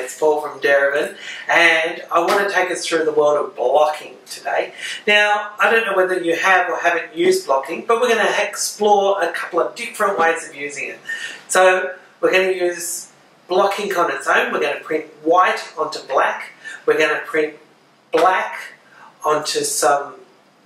it's Paul from Derivan, and I want to take us through the world of blocking today. Now, I don't know whether you have or haven't used blocking, but we're going to explore a couple of different ways of using it. So, we're going to use blocking on its own. We're going to print white onto black. We're going to print black onto some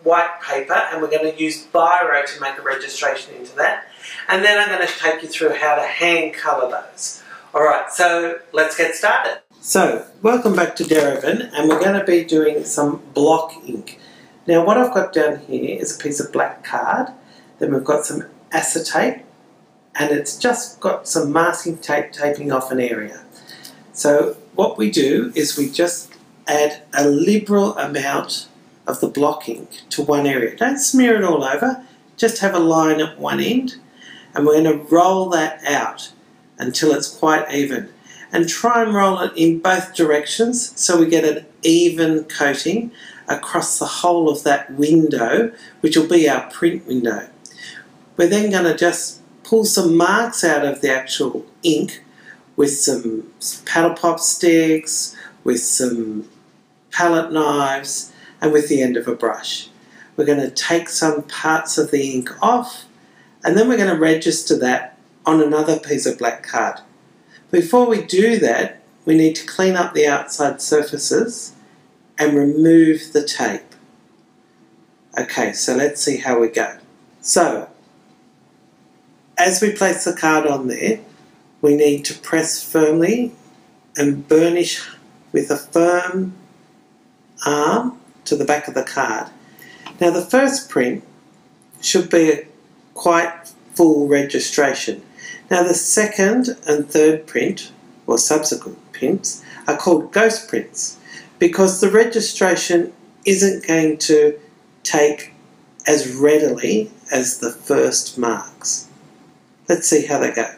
white paper, and we're going to use biro to make a registration into that. And then I'm going to take you through how to hand colour those. Alright, so let's get started. So, welcome back to Derivan, and we're going to be doing some block ink. Now what I've got down here is a piece of black card, then we've got some acetate, and it's just got some masking tape taping off an area. So what we do is we just add a liberal amount of the block ink to one area. Don't smear it all over, just have a line at one end, and we're going to roll that out until it's quite even. And try and roll it in both directions so we get an even coating across the whole of that window, which will be our print window. We're then going to just pull some marks out of the actual ink with some paddle pop sticks, with some palette knives, and with the end of a brush. We're going to take some parts of the ink off, and then we're going to register that on another piece of black card. Before we do that, we need to clean up the outside surfaces and remove the tape. Okay, so let's see how we go. So, as we place the card on there, we need to press firmly and burnish with a firm arm to the back of the card. Now the first print should be a quite full registration. Now the second and third print, or subsequent prints, are called ghost prints because the registration isn't going to take as readily as the first marks. Let's see how they go.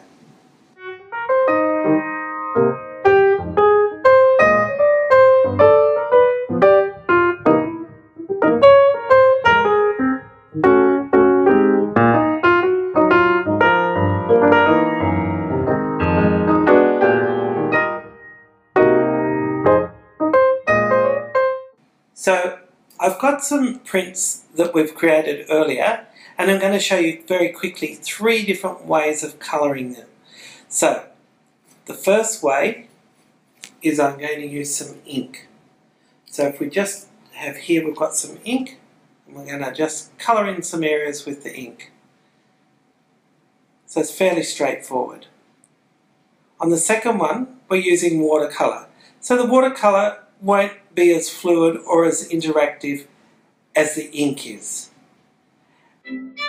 So I've got some prints that we've created earlier, and I'm going to show you very quickly 3 different ways of colouring them. So the first way is I'm going to use some ink. So if we just have here, we've got some ink, and we're going to just colour in some areas with the ink. So it's fairly straightforward. On the second one, we're using watercolour. So the watercolour won't be as fluid or as interactive as the ink is. And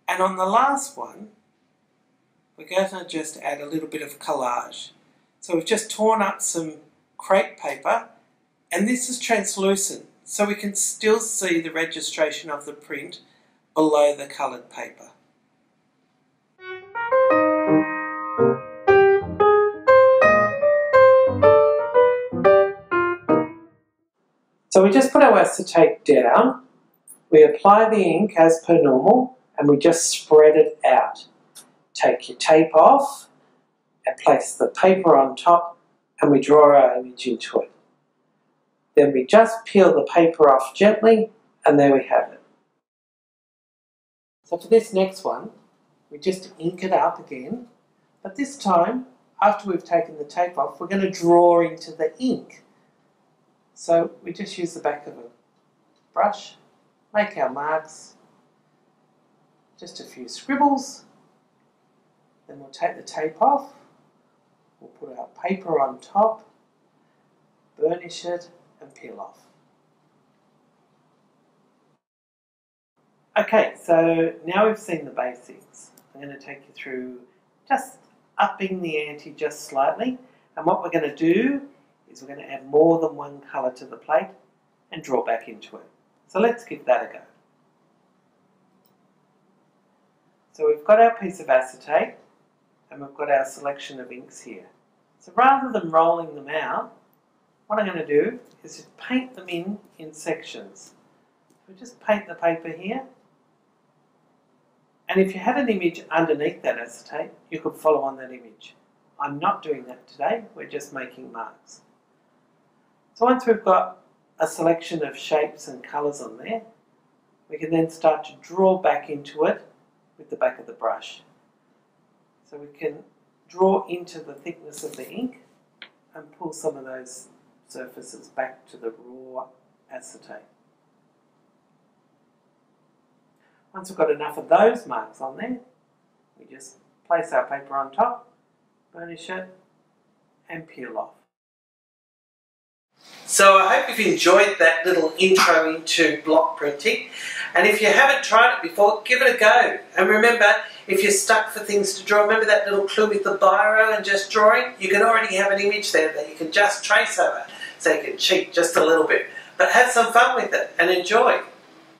on the last one, we're going to just add a little bit of collage. So we've just torn up some crepe paper, and this is translucent, so we can still see the registration of the print below the coloured paper. So we just put our acetate down, we apply the ink as per normal, and we just spread it out. Take your tape off and place the paper on top, and we draw our image into it. Then we just peel the paper off gently, and there we have it. So for this next one, we just ink it up again, but this time, after we've taken the tape off, we're going to draw into the ink. So we just use the back of a brush, make our marks, just a few scribbles, then we'll take the tape off, we'll put our paper on top, burnish it and peel off. Okay, so now we've seen the basics. I'm going to take you through just upping the ante just slightly, and what we're going to do is we're going to add more than one colour to the plate and draw back into it. So let's give that a go. So we've got our piece of acetate and we've got our selection of inks here. So rather than rolling them out, what I'm going to do is just paint them in sections. So just paint the paper here And if you had an image underneath that acetate, you could follow on that image. I'm not doing that today, we're just making marks. So once we've got a selection of shapes and colours on there, we can then start to draw back into it with the back of the brush. So we can draw into the thickness of the ink and pull some of those surfaces back to the raw acetate. Once we've got enough of those marks on there, we just place our paper on top, burnish it, and peel off. So I hope you've enjoyed that little intro into block printing, and if you haven't tried it before, give it a go. And remember, if you're stuck for things to draw, remember that little clue with the biro and just drawing? You can already have an image there that you can just trace over, so you can cheat just a little bit. But have some fun with it and enjoy.